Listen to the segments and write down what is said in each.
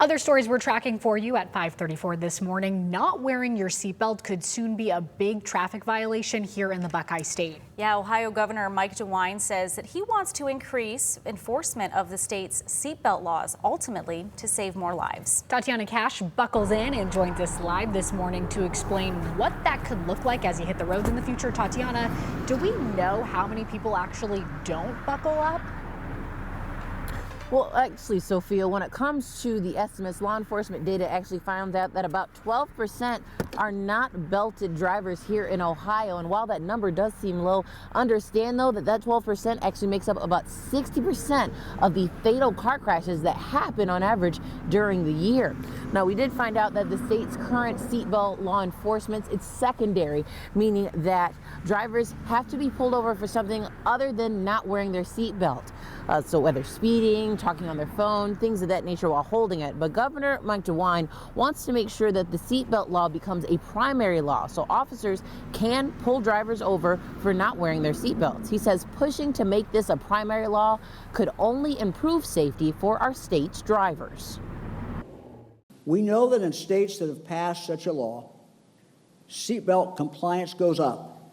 Other stories we're tracking for you at 5:34 this morning. Not wearing your seatbelt could soon be a big traffic violation here in the Buckeye State. Yeah, Ohio Governor Mike DeWine says that he wants to increase enforcement of the state's seatbelt laws, ultimately to save more lives. Tatiana Cash buckles in and joins us live this morning to explain what that could look like as you hit the roads in the future. Tatiana, do we know how many people actually don't buckle up? Well, actually, Sophia, when it comes to the estimates, law enforcement data actually found out that about 12% are not belted drivers here in Ohio. And while that number does seem low, understand, though, that 12% actually makes up about 60% of the fatal car crashes that happen on average during the year. Now, we did find out that the state's current seatbelt law enforcement, it's secondary, meaning that drivers have to be pulled over for something other than not wearing their seatbelt. So whether speeding, talking on their phone, things of that nature while holding it. But Governor Mike DeWine wants to make sure that the seatbelt law becomes a primary law so officers can pull drivers over for not wearing their seatbelts. He says pushing to make this a primary law could only improve safety for our state's drivers. We know that in states that have passed such a law, seatbelt compliance goes up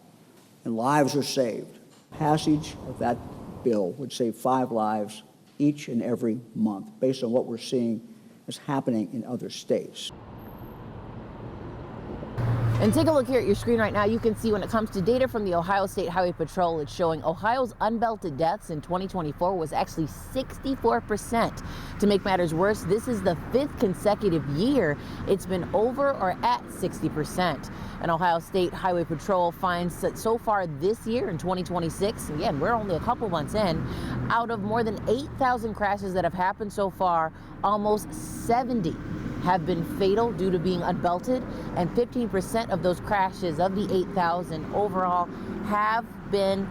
and lives are saved. Passage of that bill would save 5 lives each and every month, based on what we're seeing is happening in other states. And take a look here at your screen right now. You can see when it comes to data from the Ohio State Highway Patrol, it's showing Ohio's unbelted deaths in 2024 was actually 64%. To make matters worse, this is the 5th consecutive year it's been over or at 60%. And Ohio State Highway Patrol finds that so far this year in 2026, again, we're only a couple months in, out of more than 8,000 crashes that have happened so far, almost 70 have been fatal due to being unbelted, and 15% of those crashes of the 8,000 overall have been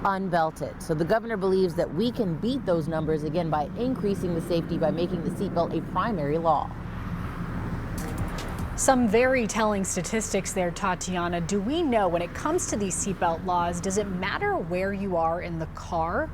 unbelted. So the governor believes that we can beat those numbers again by increasing the safety by making the seatbelt a primary law. Some very telling statistics there, Tatiana. Do we know when it comes to these seatbelt laws, does it matter where you are in the car?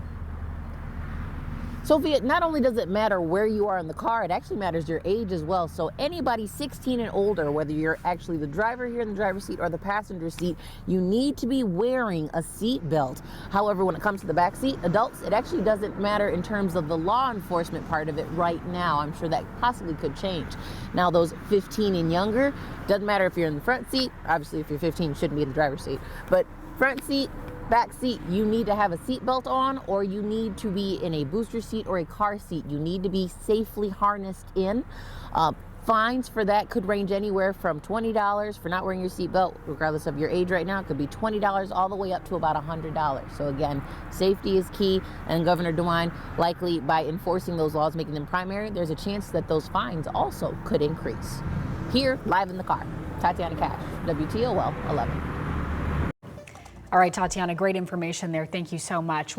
Sophia, not only does it matter where you are in the car, it actually matters your age as well. So anybody 16 and older, whether you're actually the driver here in the driver's seat or the passenger seat, you need to be wearing a seat belt. However, when it comes to the back seat, adults, it actually doesn't matter in terms of the law enforcement part of it right now. I'm sure that possibly could change. Now, those 15 and younger, doesn't matter if you're in the front seat. Obviously, if you're 15, you shouldn't be in the driver's seat. But front seat, back seat, you need to have a seatbelt on, or you need to be in a booster seat or a car seat. You need to be safely harnessed in. Fines for that could range anywhere from $20 for not wearing your seatbelt, regardless of your age right now. It could be $20 all the way up to about $100. So again, safety is key, and Governor DeWine, likely by enforcing those laws, making them primary, there's a chance that those fines also could increase. Here, live in the car, Tatiana Cash, WTOL 11. All right, Tatiana, great information there. Thank you so much.